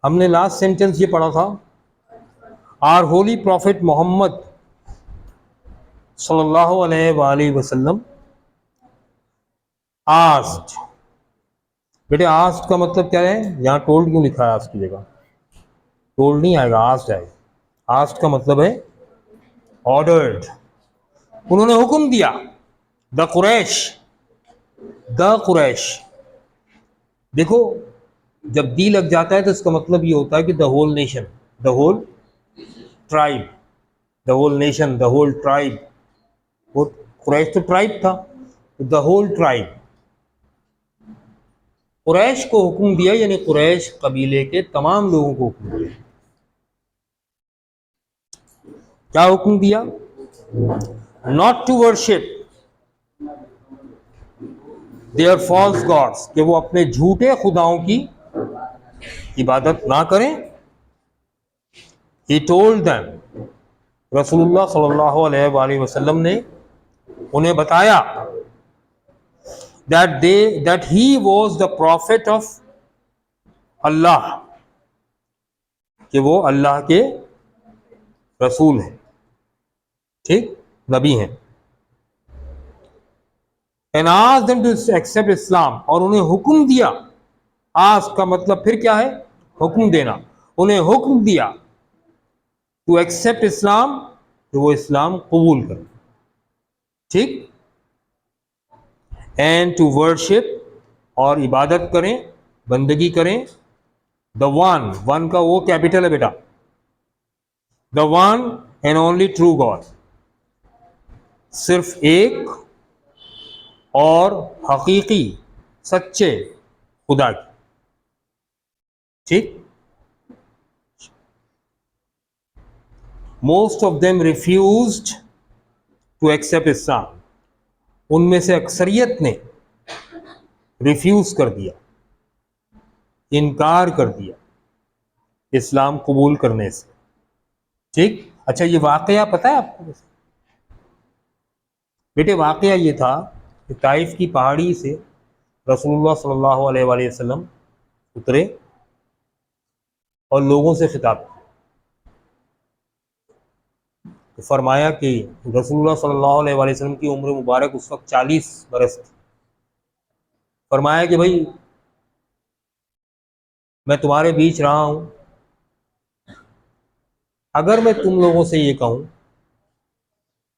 हमने last sentence ये पढ़ा था, आर होली प्रॉफिट मोहम्मद सल्लल्लाहु अलैहि वसल्लम आस्क्ड। बेटे आस्क्ड का मतलब क्या है? यहाँ टोल्ड क्यों लिखा है? आस्क्ड की जगह टोल्ड नहीं आएगा, आस्क्ड आएगा। आस्क्ड का मतलब है ऑर्डर्ड, उन्होंने हुक्म दिया। The Quraysh, the Quraysh. देखो जब दी लग जाता है तो इसका मतलब ये होता है कि the whole nation, the whole tribe, the whole nation, the whole tribe. वो कुरैश तो ट्राइब था, द होल ट्राइब। कुरैश को हुक्म दिया, यानी कुरैश कबीले के तमाम लोगों को हुक्म दिया। क्या हुक्म दिया? Not to worship their false gods, कि वो अपने झूठे खुदाओं की इबादत ना करें। ही टोल्ड देम, रसूलुल्लाह सल्लल्लाहु अलैहि वसल्लम ने उन्हें बताया, that he was the prophet of अल्लाह, कि वो अल्लाह के रसूल हैं, ठीक, नबी हैं। and asked them to accept इस्लाम, और उन्हें हुक्म दिया। आस्क का मतलब फिर क्या है? हुक्म देना। उन्हें हुक्म दिया टू एक्सेप्ट इस्लाम, तो वो इस्लाम कबूल करें, ठीक। एंड टू वर्शिप, और इबादत करें, बंदगी करें। द वन, वन का वो कैपिटल है बेटा, the one and only true God, सिर्फ एक और हकीकी सच्चे खुदा की, ठीक। Most of them refused to accept Islam, उनमें से अक्सरियत ने रिफ्यूज कर दिया, इनकार कर दिया इस्लाम कबूल करने से, ठीक। अच्छा ये वाकया पता है आपको? बेटे वाकया ये था कि ताइफ की पहाड़ी से रसूलुल्लाह सल्लल्लाहु अलैहि वसल्लम उतरे और लोगों से खिताब किया। तो फरमाया कि रसूलुल्लाह सल्लल्लाहु अलैहि वसल्लम की उम्र मुबारक उस वक्त 40 बरस थी। फरमाया कि भाई मैं तुम्हारे बीच रहा हूं, अगर मैं तुम लोगों से ये कहूं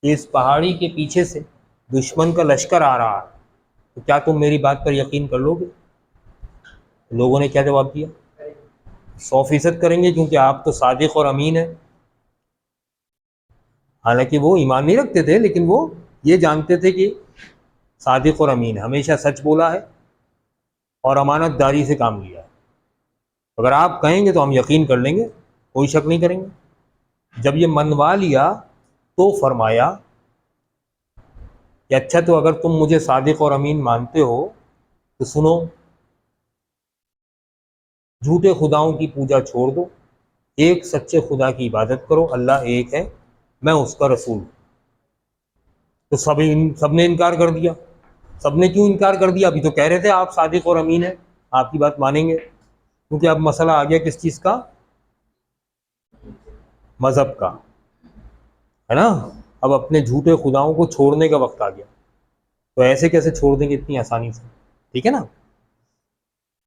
कि इस पहाड़ी के पीछे से दुश्मन का लश्कर आ रहा है, तो क्या तुम मेरी बात पर यकीन कर लोगे? लोगों ने क्या जवाब दिया? 100% करेंगे, क्योंकि आप तो सादिक और अमीन है। हालांकि वो ईमान नहीं रखते थे, लेकिन वो ये जानते थे कि सादिक और अमीन, हमेशा सच बोला है और अमानतदारी से काम लिया है। अगर आप कहेंगे तो हम यकीन कर लेंगे, कोई शक नहीं करेंगे। जब ये मनवा लिया तो फरमाया कि अच्छा, तो अगर तुम मुझे सादिक और अमीन मानते हो तो सुनो, झूठे खुदाओं की पूजा छोड़ दो, एक सच्चे खुदा की इबादत करो, अल्लाह एक है, मैं उसका रसूल। तो सबने इनकार कर दिया। सबने क्यों इनकार कर दिया? अभी तो कह रहे थे आप सादिक और अमीन है, आपकी बात मानेंगे। क्योंकि अब मसला आ गया किस चीज़ का? मज़हब का, है ना। अब अपने झूठे खुदाओं को छोड़ने का वक्त आ गया। तो ऐसे कैसे छोड़ देंगे इतनी आसानी से? ठीक है ना।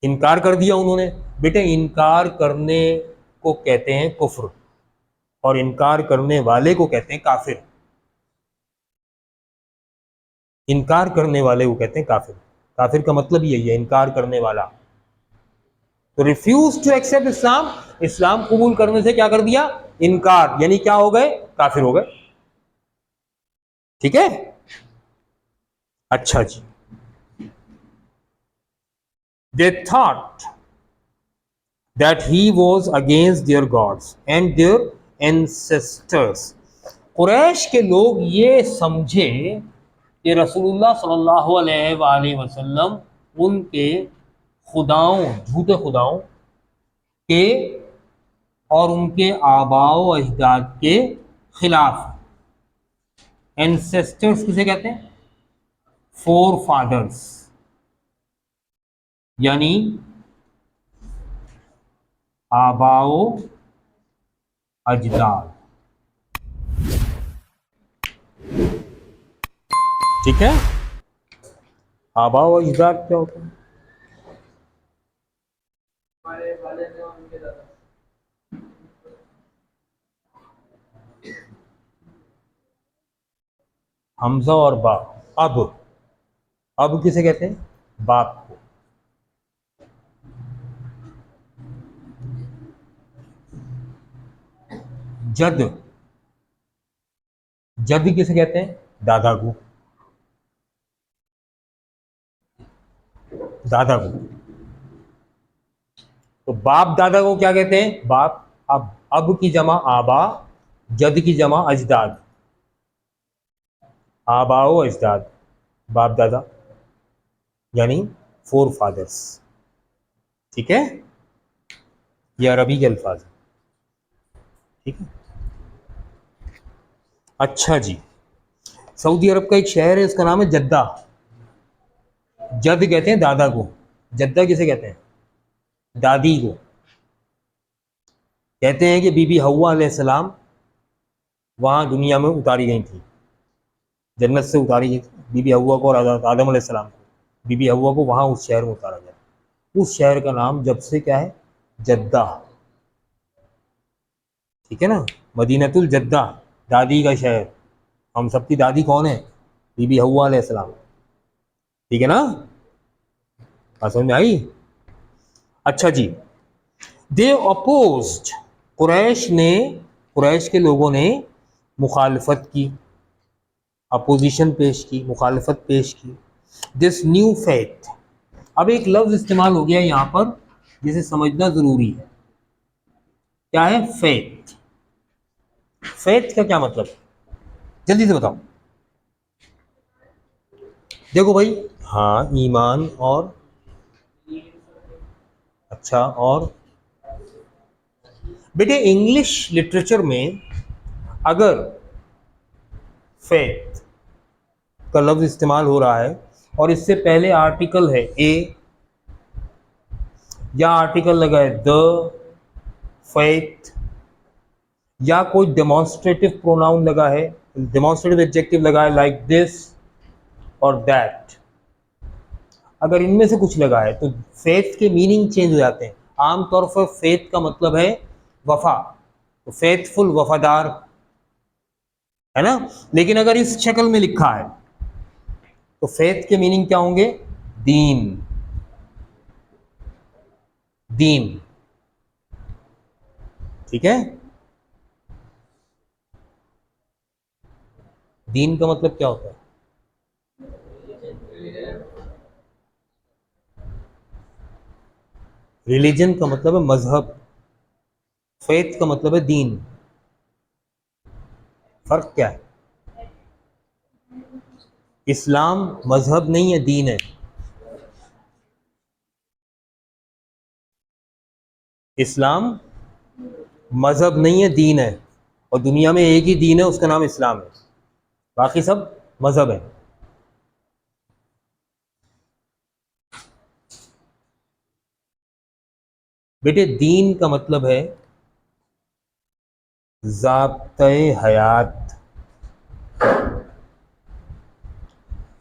इनकार कर दिया उन्होंने। बेटे इनकार करने को कहते हैं कुफ्र, और इनकार करने वाले को कहते हैं काफिर। इनकार करने वाले को कहते हैं काफिर। काफिर का मतलब यही है, इनकार करने वाला। तो रिफ्यूज टू एक्सेप्ट इस्लाम, इस्लाम कबूल करने से क्या कर दिया? इनकार, यानी क्या हो गए? काफिर हो गए। ठीक है। अच्छा जी। They thought that he was against their gods and their ancestors. Quraysh के लोग ये समझे कि रसूलुल्लाह सल्लल्लाहु अलैहि वसल्लम उनके खुदाओं, झूठे खुदाओं के और उनके आबाओ अजदाद के खिलाफ। एंसेस्टर्स किसे कहते हैं? फोर फादर्स, यानी आबाओ अजदाद। ठीक है, आबाओ अजदाद क्या होता है? हमजा और बा। अब, अब किसे कहते हैं? बाप को। जद, जद किसे कहते हैं? दादा को। दादा को। तो बाप दादा को क्या कहते हैं? बाप। अब की जमा आबा, जद की जमा अजदाद। आबाओ अजदाद, बाप दादा, यानी फोर फादर्स। ठीक है, ये अरबी के अल्फाज हैं। ठीक है, अच्छा जी। सऊदी अरब का एक शहर है, उसका नाम है जद्दा। जद कहते हैं दादा को, जद्दा किसे कहते हैं? दादी को। कहते हैं कि बीबी हव्वा अलैहिस्सलाम वहाँ दुनिया में उतारी गई थी, जन्नत से उतारी गई थी बीबी हव्वा को और आदम अलैहिस्सलाम को। बीबी हव्वा को वहाँ उस शहर में उतारा गया। उस शहर का नाम जब से क्या है? जद्दा। ठीक है ना, मदीनतुल जद्दा, दादी का शहर। हम सबकी दादी कौन है? बीबी हव्वा अलैहिस्सलाम। ठीक है ना, बात समझ में आई? अच्छा जी। दे अपोज्ड, कुरैश ने, कुरैश के लोगों ने मुखालफत की, अपोजिशन पेश की, मुखालफत पेश की। This new faith. अब एक लफ्ज इस्तेमाल हो गया यहाँ पर जिसे समझना जरूरी है। क्या है? फेथ। फेथ का क्या मतलब? जल्दी से बताओ। देखो भाई, हाँ, ईमान और, अच्छा, और बेटे इंग्लिश लिटरेचर में अगर फेथ का लफ्ज इस्तेमाल हो रहा है और इससे पहले आर्टिकल है ए, या आर्टिकल लगा है द, फेथ, या कोई डेमोन्स्ट्रेटिव प्रोनाउन लगा है, डेमोन्स्ट्रेटिव एडजेक्टिव लगा है लाइक दिस और दैट, अगर इनमें से कुछ लगा है तो फेथ के मीनिंग चेंज हो जाते हैं। आमतौर पर फेथ का मतलब है वफा, तो फेथफुल, वफादार, है ना। लेकिन अगर इस शक्ल में लिखा है तो फेथ के मीनिंग क्या होंगे? दीन, दीन। ठीक है, दीन का मतलब क्या होता है? रिलीजन का मतलब है मजहब, फेथ का मतलब है दीन। फर्क क्या है? इस्लाम मजहब नहीं है, दीन है। इस्लाम मजहब नहीं है, दीन है। और दुनिया में एक ही दीन है, उसका नाम इस्लाम है, बाकी सब मजहब है। बेटे दीन का मतलब है ज़ाब्ते हयात,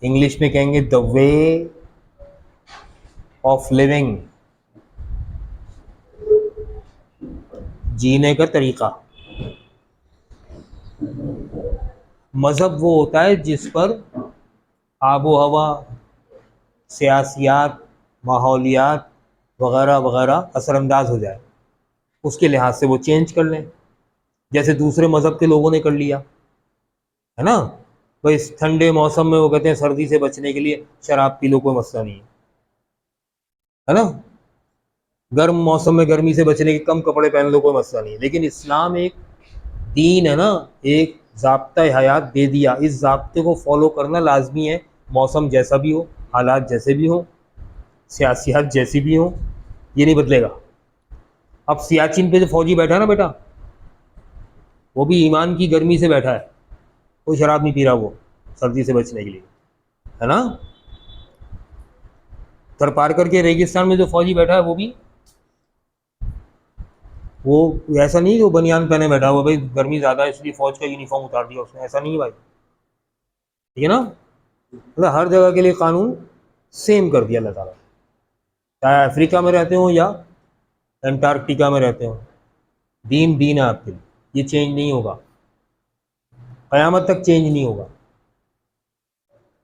इंग्लिश में कहेंगे द वे ऑफ लिविंग, जीने का तरीका। मज़हब वो होता है जिस पर आबो हवा, सियासियात, माहौलियात वगैरह वगैरह असरअंदाज हो जाए, उसके लिहाज से वो चेंज कर लें, जैसे दूसरे मज़हब के लोगों ने कर लिया, है ना। तो इस ठंडे मौसम में वो कहते हैं सर्दी से बचने के लिए शराब पी लो, कोई मसला नहीं है ना। गर्म मौसम में गर्मी से बचने के कम कपड़े पहन लो, कोई मसला नहीं है। लेकिन इस्लाम एक दीन है ना, एक ज़ाब्ता हयात दे दिया, इस ज़ाब्ते को फॉलो करना लाजमी है, मौसम जैसा भी हो, हालात जैसे भी हो, सियासियत जैसी भी हो, ये नहीं बदलेगा। अब सियाचिन पे जो फौजी बैठा है ना बेटा, वो भी ईमान की गर्मी से बैठा है, कोई शराब नहीं पी रहा वो, सर्दी से बचने के लिए, है ना। थर पार करके रेगिस्तान में जो फौजी बैठा है वो भी वो ऐसा नहीं कि वो बनियान पहने बैठा हुआ भाई गर्मी ज़्यादा है इसलिए फौज का यूनिफॉर्म उतार दिया उसने, ऐसा नहीं है भाई, ठीक है ना। मतलब हर जगह के लिए कानून सेम कर दिया अल्लाह ताला, चाहे अफ्रीका में रहते हो या अंटार्कटिका में रहते हो, दीन दीन है आपके लिए, ये चेंज नहीं होगा, क़यामत तक चेंज नहीं होगा।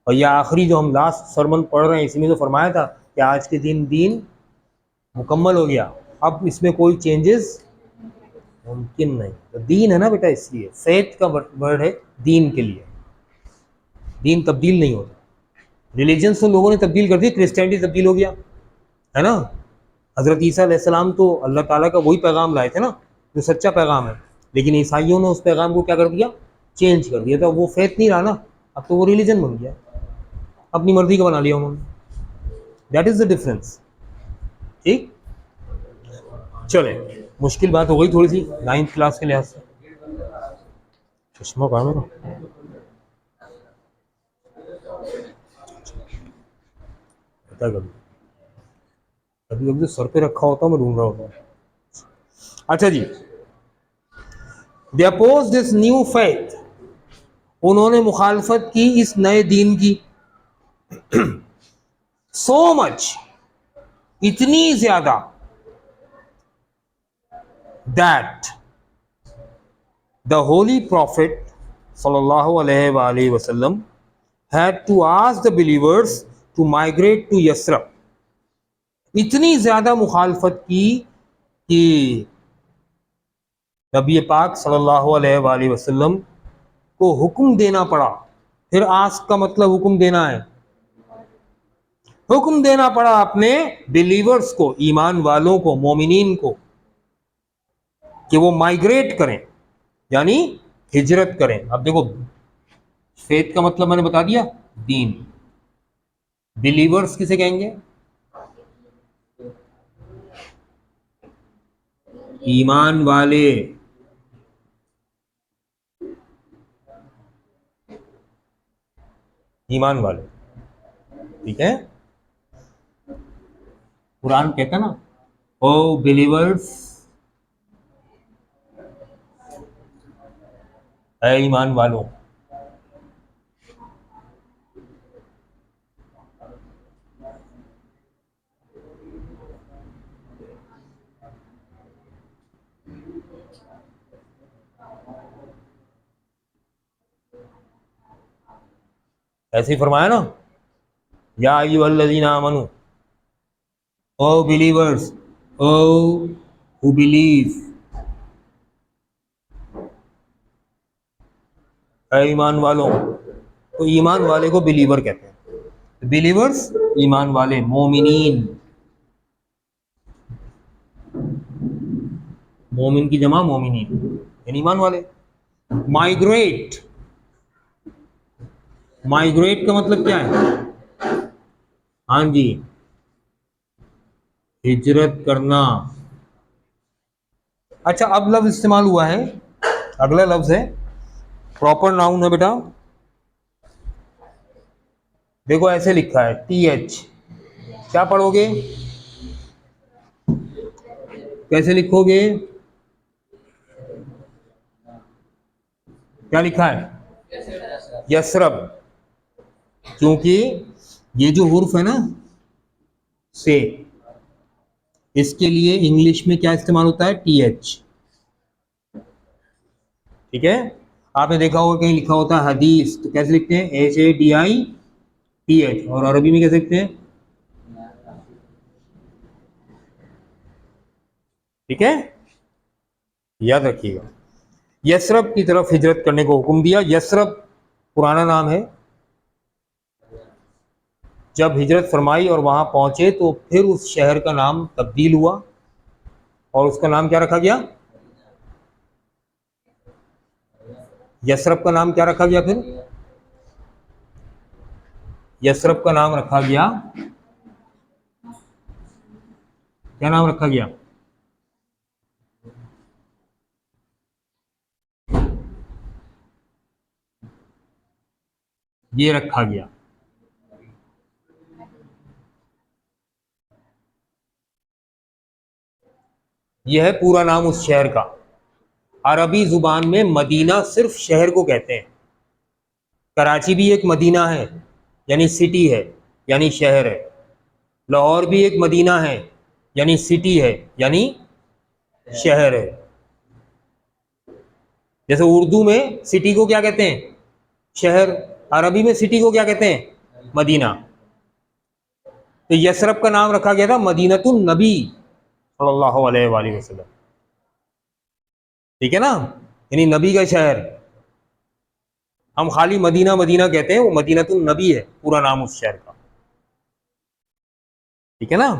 और ये आखिरी जो हम लास्ट सरमन पढ़ रहे हैं इसी में तो फरमाया था कि आज के दिन दीन मुकम्मल हो गया, अब इसमें कोई चेंजेस मुमकिन नहीं। तो दीन है ना बेटा, इसलिए फेथ का वर्ड है दीन के लिए, दीन तब्दील नहीं होता। रिलीजन तो लोगों ने तब्दील कर दी, क्रिश्चियनिटी तब्दील हो गया है ना। हज़रत ईसा अलैहिस्सलाम तो अल्लाह ताला का वही पैगाम लाए थे ना जो सच्चा पैगाम है, लेकिन ईसाइयों ने उस पैगाम को क्या कर दिया, चेंज कर दिया। तो वो फेथ नहीं रहा ना, अब तो वो रिलीजन बन गया, अपनी मर्जी का बना लिया उन्होंने। That is the difference. ठीक, चले, मुश्किल बात हो गई थोड़ी सी 9th क्लास के लिहाज से। चश्मा कहाँ मेरा, पता कभी कभी कभी तो सर पे रखा होता मैं ढूंढ रहा होता। अच्छा जी, दे अपोज दिस न्यू फेथ, उन्होंने मुखालफत की इस नए दीन की, सो मच, इतनी ज्यादा, दैट द होली प्रॉफिट सल्लल्लाहु अलैहि वसल्लम had to ask the believers to migrate to यस्रब। इतनी ज्यादा मुखालफत की कि नबी पाक सल्लल्लाहु अलैहि वसल्लम को हुक्म देना पड़ा। फिर आस्क का मतलब हुक्म देना है, हुक्म देना पड़ा अपने बिलीवर्स को, ईमान वालों को, मोमिनीन को, कि वो माइग्रेट करें, यानी हिजरत करें। अब देखो, फेथ का मतलब मैंने बता दिया, दीन। बिलीवर्स किसे कहेंगे, ईमान वाले, ईमान वाले, ठीक है। कुरान कहता ना, ओ बिलीवर्स, है ईमान वालों। ऐसे ही फरमाया ना, या अय्युहल्लज़ीना आमनू, ओ बिलीवर्स, ओ हु बिलीव, है ईमान वालों। तो ईमान वाले को बिलीवर कहते हैं, बिलीवर्स ईमान वाले, मोमिनीन, मोमिन की जमा मोमिनीन, यानी ईमान वाले। माइग्रेट, माइग्रेट का मतलब क्या है, हाँ जी, हिजरत करना। अच्छा, अब लफ्ज इस्तेमाल हुआ है, अगला लफ्ज है, प्रॉपर नाउन है बेटा। देखो ऐसे लिखा है TH, क्या पढ़ोगे, कैसे लिखोगे, क्या लिखा है, यस्रब। क्योंकि ये जो हुर्फ है ना, से, इसके लिए इंग्लिश में क्या इस्तेमाल होता है, TH, ठीक है। आपने देखा होगा कहीं लिखा होता है हदीस, तो कैसे लिखते हैं, HADITH, और अरबी में कैसे लिखते हैं, ठीक है, याद रखिएगा। यस्रब की तरफ हिजरत करने को हुक्म दिया। यस्रब पुराना नाम है, जब हिजरत फरमाई और वहां पहुंचे तो फिर उस शहर का नाम तब्दील हुआ और उसका नाम क्या रखा गया, यस्रब का नाम क्या रखा गया, फिर यस्रब का नाम रखा गया, क्या नाम रखा गया, ये रखा गया। यह है पूरा नाम उस शहर का। अरबी जुबान में मदीना सिर्फ शहर को कहते हैं। कराची भी एक मदीना है, यानी सिटी है, यानी शहर है। लाहौर भी एक मदीना है, यानी सिटी है, यानी शहर है। जैसे उर्दू में सिटी को क्या कहते हैं? शहर। अरबी में सिटी को क्या कहते हैं? मदीना। तो यसरब का नाम रखा गया था मदीनतुन नबी सल्लल्लाहु अलैहि वसल्लम। ठीक है ना, यानी नबी का शहर। हम खाली मदीना मदीना कहते हैं, वो मदीनतुन नबी है पूरा नाम उस शहर का। ठीक है ना,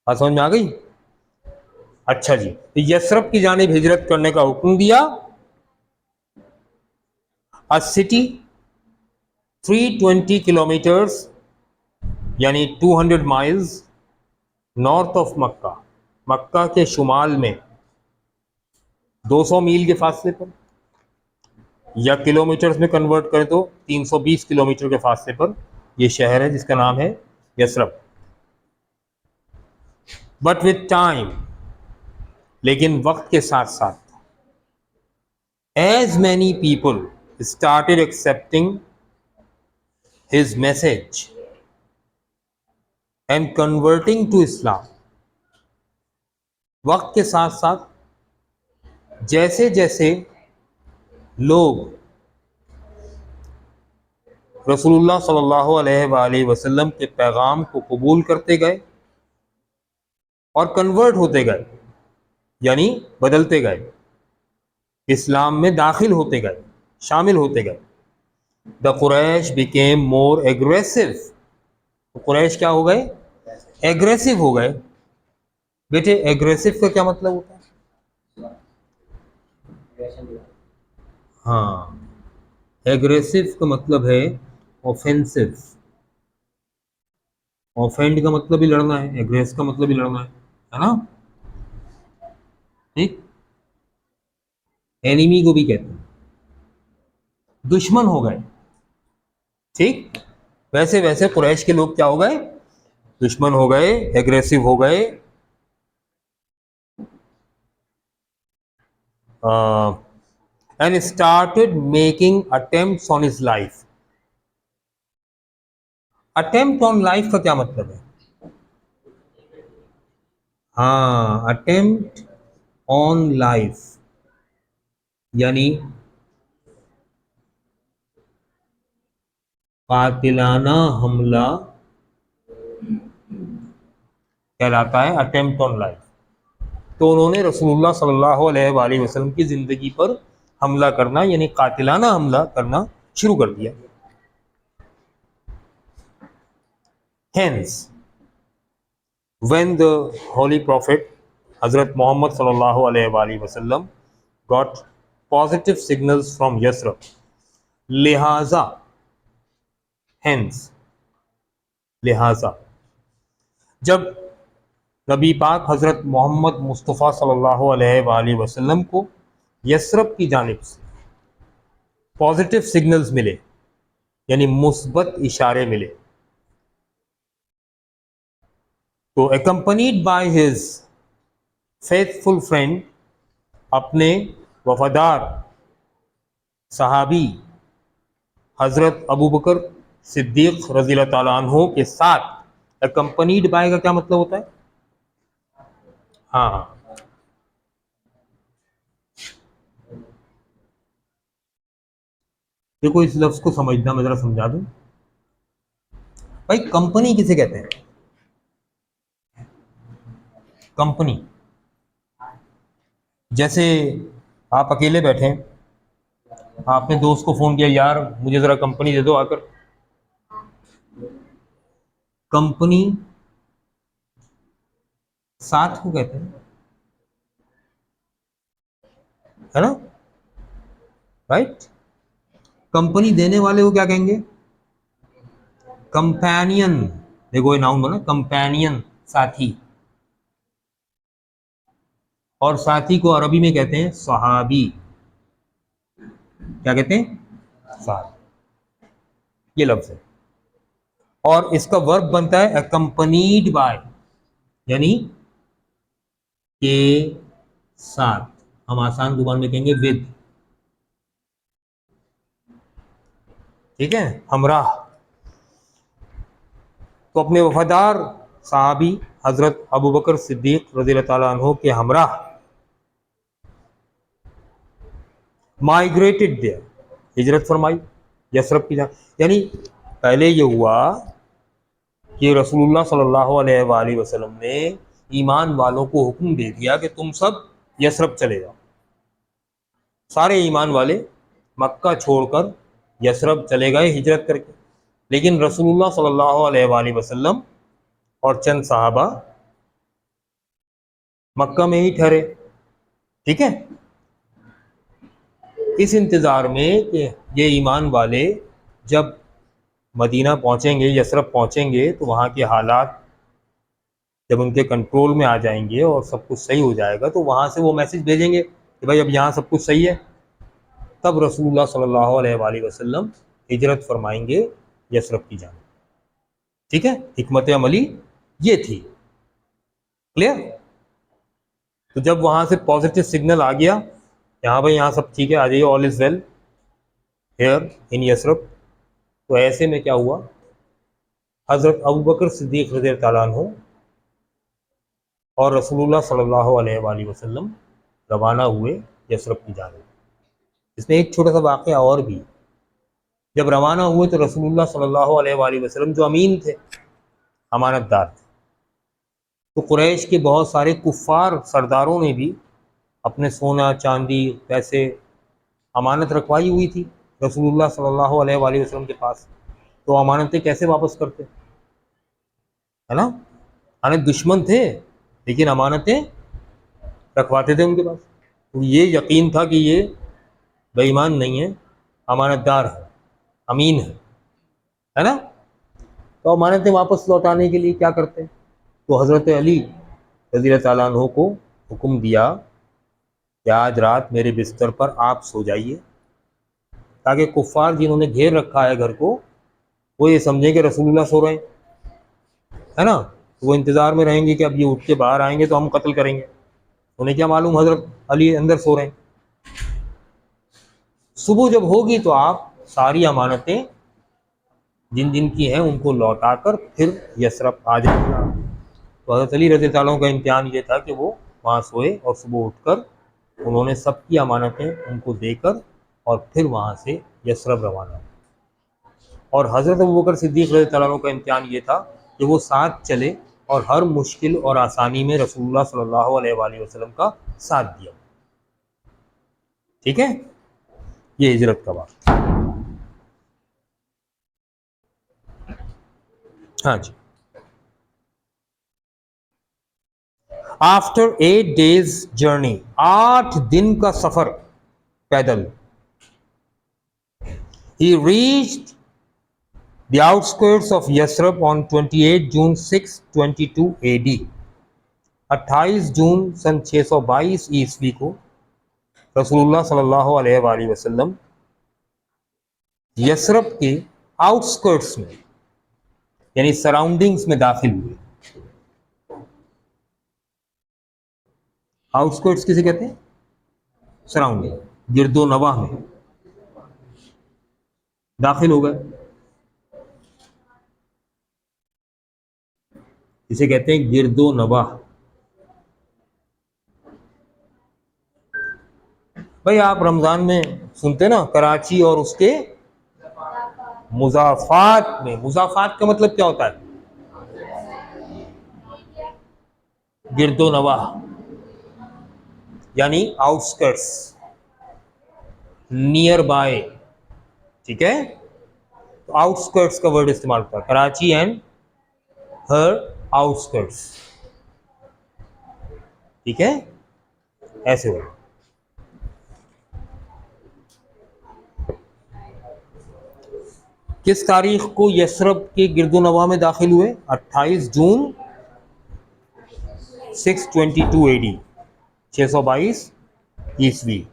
बात समझ में आ गई? अच्छा जी, तो यसरब की जानिब हिजरत करने का हुक्म दिया। अ सिटी 320 किलोमीटर्स यानी 200 माइल्स नॉर्थ ऑफ मक्का, मक्का के शुमाल में 200 मील के फासले पर, या किलोमीटर्स में कन्वर्ट करें तो 320 किलोमीटर के फासले पर यह शहर है जिसका नाम है यसरब। बट विथ टाइम, लेकिन वक्त के साथ साथ, as many people started accepting his message and converting to Islam, वक्त के साथ साथ जैसे जैसे लोग रसूलुल्लाह सल्लल्लाहु अलैहि वसल्लम के पैगाम को कबूल करते गए और कन्वर्ट होते गए, यानी बदलते गए, इस्लाम में दाखिल होते गए, शामिल होते गए, the Quraysh became more aggressive. तो कुरैश क्या हो गए? एग्रेसिव हो गए। बेटे एग्रेसिव का क्या मतलब होता है? हाँ, एग्रेसिव का मतलब है ऑफेंसिव। ऑफेंड का मतलब ही लड़ना है, एग्रेस का मतलब ही लड़ना है ना? ठीक, एनिमी को भी कहते हैं, दुश्मन हो गए। ठीक, वैसे वैसे कुरैश के लोग क्या हो गए? दुश्मन हो गए, एग्रेसिव हो गए, and started making attempts on his life. Attempt on life का क्या मतलब है? हाँ, अटेम्प्ट ऑन लाइफ यानी कातिलाना हमला कहलाता है, अटेम्प्ट ऑन लाइफ। तो उन्होंने रसूलुल्लाह सल्लल्लाहु अलैहि वसल्लम की जिंदगी पर हमला करना यानी कातिलाना हमला करना शुरू कर दिया। Hence, when the Holy Prophet Hazrat Muhammad sallallahu alaihi wasallam got positive signals from Yasrib, लिहाजा, hence, लिहाजा, जब नबी पाक हजरत मोहम्मद मुस्तफ़ा सल्लल्लाहु अलैहि वसल्लम को यसरब की जानिब से पॉजिटिव सिग्नल्स मिले यानी मुस्बत इशारे मिले, तो accompanied by his faithful friend, अपने वफादार सहाबी हजरत अबू बकर सिद्दीक रज़ियल्लाहु ताला अन्हु के साथ, accompanied by का क्या मतलब होता है? हाँ हाँ, देखो इस लफ्ज को समझना, मैं जरा समझा दूं। भाई कंपनी किसे कहते हैं? कंपनी, जैसे आप अकेले बैठे हैं, आपने दोस्त को फोन किया, यार मुझे जरा कंपनी दे दो आकर। कंपनी साथ को कहते हैं, है ना? राइट। कंपनी देने वाले को क्या कहेंगे? कंपेनियन। देखो ये नाउन बना, कंपेनियन, साथी। और साथी को अरबी में कहते हैं सहाबी। क्या कहते हैं? साहब। ये लफ्ज है, और इसका वर्ब बनता है अकम्पनीड बाय, यानी के साथ, हम आसान जुबान में कहेंगे विद, ठीक है, हमराह। तो अपने वफादार साहबी हजरत अबू बकर सिद्दीक रज़ियल्लाहु ताला अन्हु के हमराह माइग्रेटेड देयर, हिजरत फरमाई यसरब की जान। यानी पहले ये हुआ कि रसूलुल्लाह सल्लल्लाहु अलैहि वसल्लम ने ईमान वालों को हुक्म दे दिया कि तुम सब यसरब चले जाओ। सारे ईमान वाले मक्का छोड़कर यसरब चले गए हिजरत करके। लेकिन रसूलुल्लाह सल्लल्लाहु अलैहि वसल्लम और चंद साहबा मक्का में ही ठहरे, ठीक है, इस इंतज़ार में कि ये ईमान वाले जब मदीना पहुंचेंगे, यसरब पहुंचेंगे, तो वहाँ के हालात जब उनके कंट्रोल में आ जाएंगे और सब कुछ सही हो जाएगा, तो वहाँ से वो मैसेज भेजेंगे कि भाई अब यहाँ सब कुछ सही है। तब रसूलुल्लाह सल्लल्लाहु अलैहि वसल्लम हिजरत फरमाएंगे यसरब की जानिब, ठीक है। हिकमत अमली ये थी, क्लियर। तो जब वहाँ से पॉजिटिव सिग्नल आ गया, यहाँ भाई यहाँ सब ठीक है, आ जाइए, all is well here in Yathrib, तो ऐसे में क्या हुआ, हज़रत अबू बकर सिद्दीक़ रज़ियल्लाहु ताला अन्हु और रसूलुल्लाह सल्लल्लाहु अलैहि वसल्लम रवाना हुए यसरब की जानिब। इसमें एक छोटा सा वाक़या और भी, जब रवाना हुए तो रसूलुल्लाह सल्लल्लाहु अलैहि वसल्लम जो अमीन थे, अमानतदार थे, तो कुरैश के बहुत सारे कुफ़ार सरदारों ने भी अपने सोना चांदी पैसे अमानत रखवाई हुई थी रसूलुल्लाह सल्लल्लाहु अलैहि वसल्लम के पास। तो अमानतें कैसे वापस करते, है ना, अने दुश्मन थे लेकिन अमानतें रखवाते थे उनके पास। तो ये यकीन था कि ये बेईमान नहीं है, अमानतदार है, अमीन है ना। तो अमानतें वापस लौटाने के लिए क्या करते हैं, तो हज़रत अली रज़ियल्लाहु ताला अन्हु को हुक्म दिया कि आज रात मेरे बिस्तर पर आप सो जाइए, ताकि कुफ़ार जिन्होंने घेर रखा है घर को, वो ये समझें कि रसूलुल्लाह सो रहे हैं, है ना। तो वो इंतज़ार में रहेंगे कि अब ये उठ के बाहर आएंगे तो हम कत्ल करेंगे। उन्हें क्या मालूम हज़रत अली अंदर सो रहे हैं। सुबह जब होगी तो आप सारी अमानतें जिन जिन की हैं उनको लौटाकर फिर यसरब आ जाएगा। तो हज़रत अली रज़ी अल्लाह अन्हु का इम्तिहान ये था कि वो वहाँ सोए और सुबह उठकर उन्होंने सबकी अमानतें उनको देकर और फिर वहाँ से यसरब रवाना हुए। और हज़रत अबू बकर सिद्दीक़ रज़ी अल्लाह अन्हु का इम्तिहान ये था कि वो साथ चले और हर मुश्किल और आसानी में रसूलुल्लाह सल्लल्लाहु अलैहि वसल्लम का साथ दिया, ठीक है। ये हिजरत का बात, हाँ जी। आफ्टर 8 days जर्नी, 8 दिन का सफर पैदल, he reached the outskirts of Yasrib on 28 June 622 AD। 28 जून सन 622 ईस्वी को रसूलुल्लाह सल्लल्लाहु अलैहि वसल्लम यसरब के आउटस्कर्ट्स में यानी सराउंडिंग्स में दाखिल हुए। आउटस्कर्ट्स किसे कहते हैं, सराउंडिंग, गिरदो नवाह में दाखिल हो गए, इसे कहते हैं गिरदो नवाह। भाई आप रमजान में सुनते ना कराची और उसके मुजाफात में, मुजाफात का मतलब क्या होता है, गिरदो नवाह यानी आउटस्कर्ट्स, नियर बाय, ठीक है। तो आउटस्कर्ट्स का वर्ड इस्तेमाल होता है, कराची एंड हर आउटस्कर्ट्स, ठीक है, ऐसे वर्ड। किस तारीख को यसरब के गिरदो नवाह में दाखिल हुए, 28 जून 622 AD, 622 ईस्वी।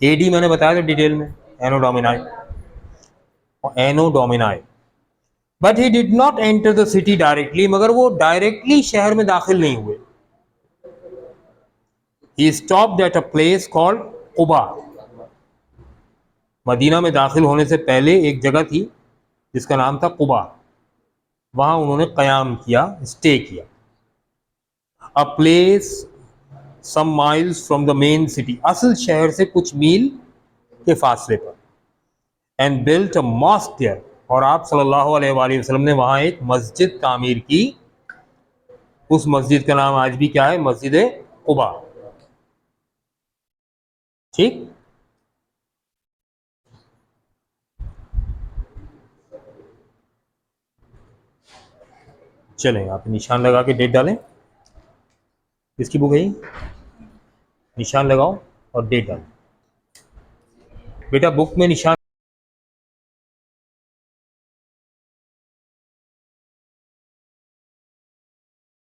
एडी मैंने बताया था डिटेल में, anno domini, anno domini. But he did not enter the city directly, मगर वो डायरेक्टली शहर में दाखिल नहीं हुए, he stopped at a place called Quba. Medina में दाखिल होने से पहले एक जगह थी जिसका नाम था कुबा, वहां उन्होंने कयाम किया, स्टे किया। A place some miles from the main city, असल शहर से कुछ मील के फासले पर। And built a mosque there, और आप सल्लल्लाहु अलैहि वसल्लम ने वहां एक मस्जिद तामीर की। उस मस्जिद का नाम आज भी क्या है? मस्जिद कुबा। ठीक, चलें आप निशान लगा के डेट डालें। किसकी बुक है ये? निशान लगाओ और डेट डालो। बेटा बुक में निशान